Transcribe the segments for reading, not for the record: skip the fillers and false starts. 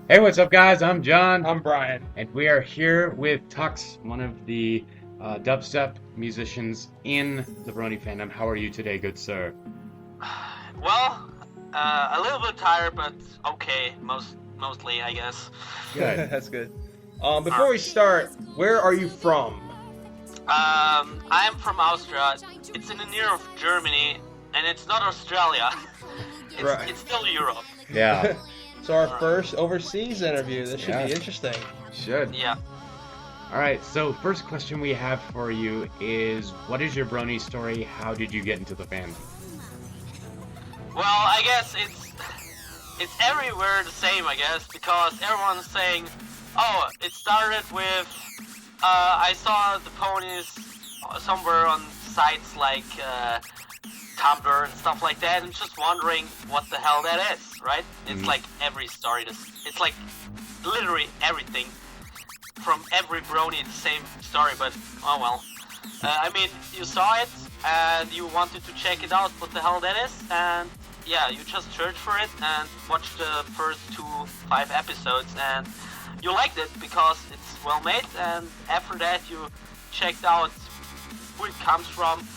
Hey, what's up, guys? I'm John, I'm Brian. and we are here with TuXe, one of the dubstep musicians in the Brony fandom. How are you today, good sir? Well, a little bit tired, but okay, mostly, I guess. Good. That's good. Before we start, where are you from? I'm from Austria. It's in the near of Germany, and it's not Australia. Right. It's still Europe. Yeah, So our first overseas interview. This should be Yeah. interesting. should. Yeah. All right, so first question we have for you is, what is your Brony story? How did you get into the fandom? Well, I guess it's everywhere the same, I guess, because everyone's saying, oh, it started with I saw the ponies somewhere on sites like Tumblr and stuff like that, and just wondering what the hell that is, right? It's like every story. It's like literally everything from every brony, the same story, but oh well. I mean, you saw it and you wanted to check it out, what the hell that is, and yeah, you just searched for it and watched the first 5 episodes, and you liked it because it's well made, and after that you checked out who it comes from,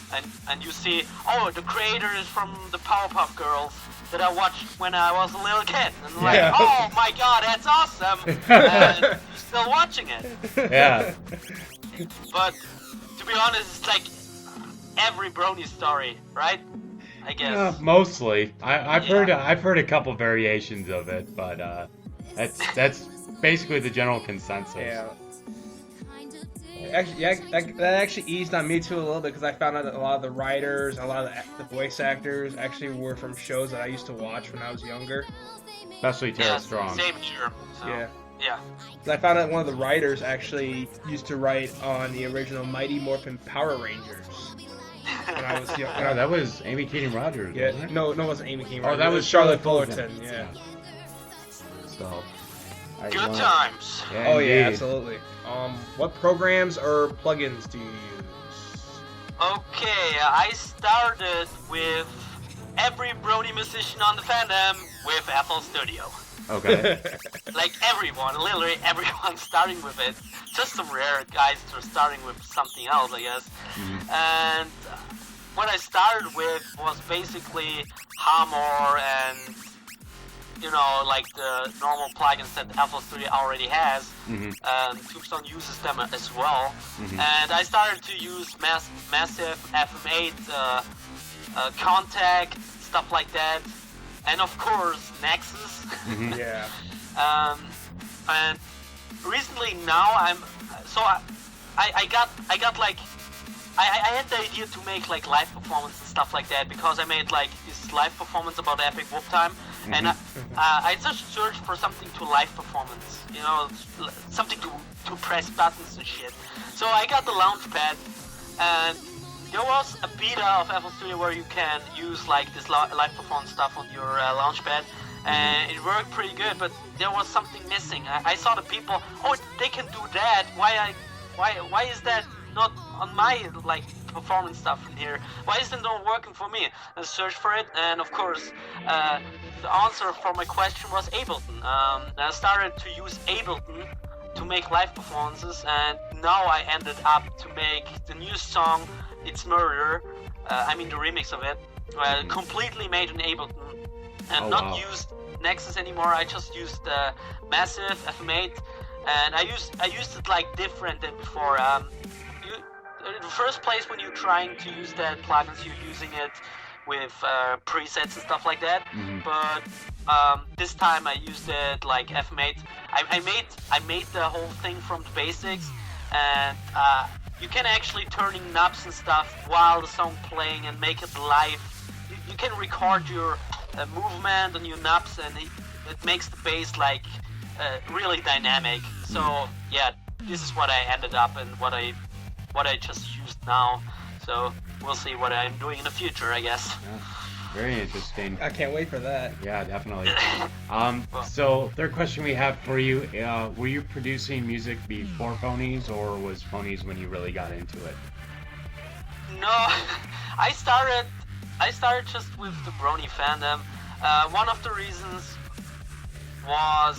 and you see, oh, the creator is from the Powerpuff Girls that I watched when I was a little kid, and I'm like, Yeah. oh my god, that's awesome, and you're still watching it. Yeah, But to be honest, it's like every brony story, right? I guess. mostly. I've Yeah. heard a couple variations of it, but that's basically the general consensus. Yeah. Actually, yeah, that actually eased on me too a little bit because I found out that a lot of the writers, a lot of the voice actors actually were from shows that I used to watch when I was younger. Especially Tara Yeah, Strong. same here. So, Yeah. yeah. 'Cause I found out one of the writers actually used to write on the original Mighty Morphin Power Rangers when I was young. Oh, that was Amy Keating Rogers, Yeah, wasn't it? no, it wasn't Amy King. Oh, that it was Charlotte Fullerton. Fullerton. Yeah. So, I Good want- times. Yeah, Oh yeah, indeed. absolutely. What programs or plugins do you use? Okay, I started with every brony musician on the fandom with FL Studio. Okay. Like everyone, literally everyone starting with it. Just some rare guys that are starting with something else, I guess. And what I started with was basically Hammer and, you know, like the normal plugins that FL Studio already has. Tombstone uses them as well. And I started to use massive FM8, Contact, stuff like that. And of course, Nexus. Yeah. And recently now I got like I had the idea to make like live performance and stuff like that, because I made like this live performance about Epic Whoop Time, and I just searched for something to live performance, you know, something to press buttons and shit. So I got the Launchpad, and there was a beta of FL Studio where you can use like this live performance stuff on your Launchpad, and it worked pretty good. But there was something missing. I saw the people, oh, they can do that. Why is that not on my like performance stuff in here? Why is it not working for me? I searched for it, and of course, the answer for my question was Ableton. I started to use Ableton to make live performances, and now I ended up to make the new song It's Murder, I mean the remix of it, completely made in Ableton, and Oh, not wow. used Nexus anymore. I just used Massive FM8, and I used it like different than before. In the first place, when you're trying to use that plugins, you're using it with presets and stuff like that. But this time I used it like FM8. I made the whole thing from the basics, and you can actually turning knobs and stuff while the song playing and make it live. You can record your movement on your knobs, and it makes the bass like really dynamic. So yeah, this is what I ended up and what I just used now. So we'll see what I'm doing in the future, I guess. Yeah, very interesting. I can't wait for that. Yeah, definitely. So third question we have for you: were you producing music before Ponies, or was Ponies when you really got into it? No, I started just with the Brony fandom. One of the reasons was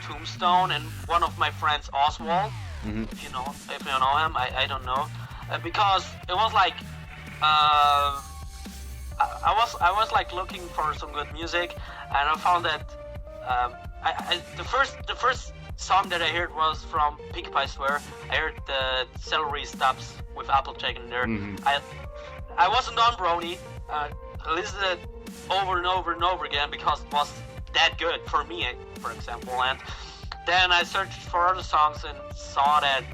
Tombstone and one of my friends, Oswald. Mm-hmm. If you know him, I don't know, because it was like I was like looking for some good music, and I found that the first song that I heard was from Pinkie Pie Swear. I heard the Celery Stubs with Applejack in there. Mm-hmm. I wasn't on Brony. I listened to it over and over and over again because it was that good for me, for example. And then I searched for other songs and saw that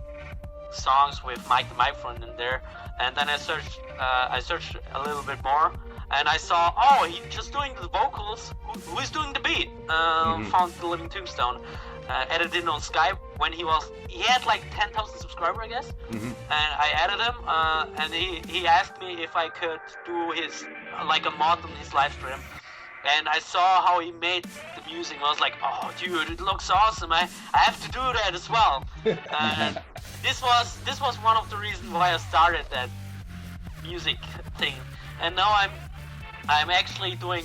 songs with Mike the Microphone in there. And then I searched a little bit more, and I saw, oh, he's just doing the vocals. Who is doing the beat? Found the Living Tombstone. Edited on Skype when he had like 10,000 subscribers, I guess. Mm-hmm. And I added him, and he asked me if I could do his like a mod on his live stream. And I saw how he made the music. I was like, oh, dude, it looks awesome. I have to do that as well. And this was one of the reasons why I started that music thing. And now I'm actually doing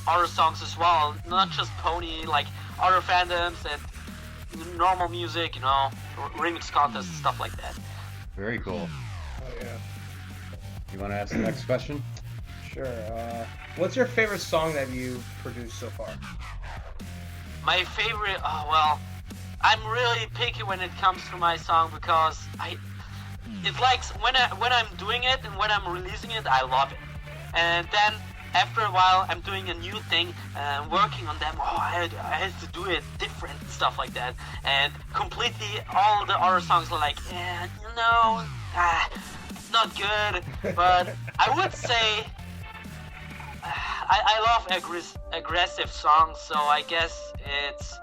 other songs as well, not just Pony, like other fandoms and normal music, remix contests and stuff like that. Very cool. Oh yeah. You want to ask the next question? Sure. What's your favorite song that you've produced so far? My favorite, well, I'm really picky when it comes to my song because it's like when I'm doing it and when I'm releasing it, I love it. And then after a while, I'm doing a new thing, working on them. Oh, I had to do it different, stuff like that. And completely all the other songs are like, not good. But I would say I love aggressive songs, so I guess it's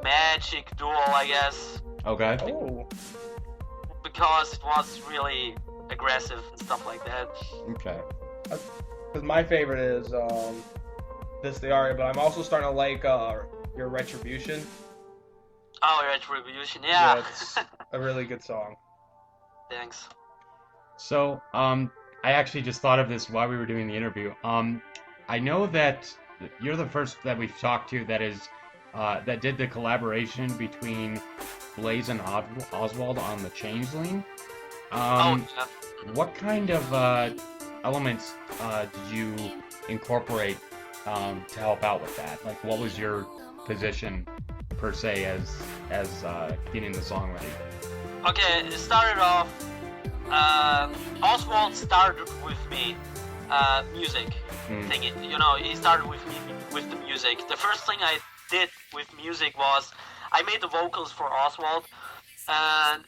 Magic Duel, I guess. Okay. Oh. Because it was really aggressive and stuff like that. Okay. Because my favorite is This the Aria, but I'm also starting to like your Retribution. Oh, Retribution, yeah. It's a really good song. Thanks. So, I actually just thought of this while we were doing the interview. I know that you're the first that we've talked to that is that did the collaboration between Blaze and Oswald on the Changeling. Yeah. What kind of elements did you incorporate to help out with that? Like, what was your position per se as getting the song ready? Okay, it started off. Oswald started with me, music thing. He started with me with the music. The first thing I did with music was I made the vocals for Oswald, and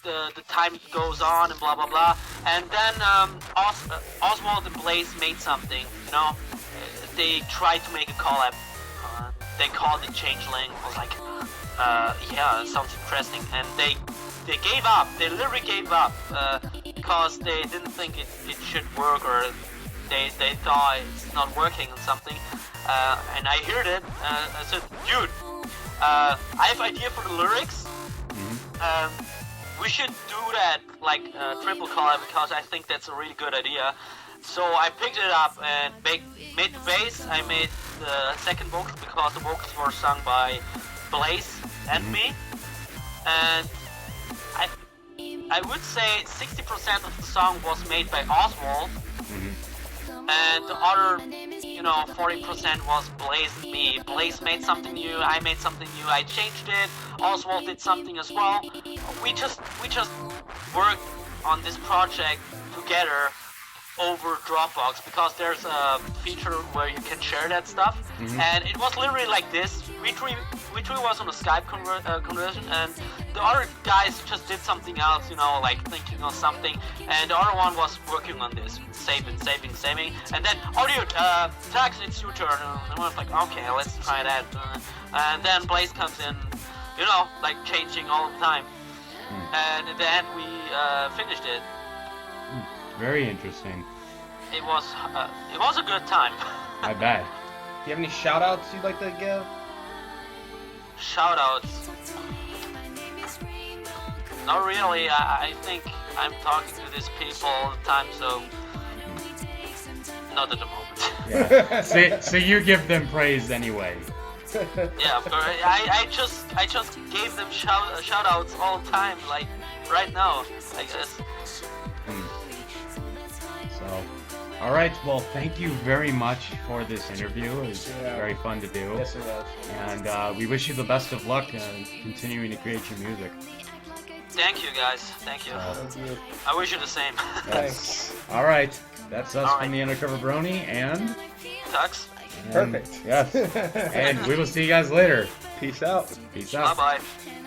the time goes on and blah blah blah. And then Oswald and Blaze made something. They tried to make a collab. They called it Changeling. I was like, yeah, it sounds interesting. And they gave up. They literally gave up because they didn't think it should work, or they thought it's not working or something. And I heard it. I said, dude, I have idea for the lyrics. We should do that like triple collab because I think that's a really good idea. So I picked it up and made the bass. I made the second vocals because the vocals were sung by Blaze and me. And I would say 60% of the song was made by Oswald, and the other, 40% was Blaze and me. Blaze made something new, I made something new, I changed it, Oswald did something as well. We just worked on this project together over Dropbox because there's a feature where you can share that stuff, and it was literally like this. We three was on a Skype conversion, and the other guys just did something else, like thinking of something, and the other one was working on this, saving, and then, oh dude, TuXe, it's your turn, and I was like, okay, let's try that, and then Blaze comes in, like changing all the time, and at the end we finished it. Very interesting. It was a good time. I bet. Do you have any shout-outs you'd like to give? Shoutouts. Not really. I think I'm talking to these people all the time, so not at the moment. Yeah. So you give them praise anyway. Yeah, of course. I just gave them shout outs all the time, like right now, I guess. So, all right. Well, thank you very much for this interview. It was very fun to do. Yes, it was. And we wish you the best of luck continuing to create your music. Thank you, guys. Thank you. Thank you. I wish you the same. Thanks. All right. That's us All from right. the Undercover Brony and. TuXe. Perfect. Yes. And we will see you guys later. Peace out. Peace out. Bye bye.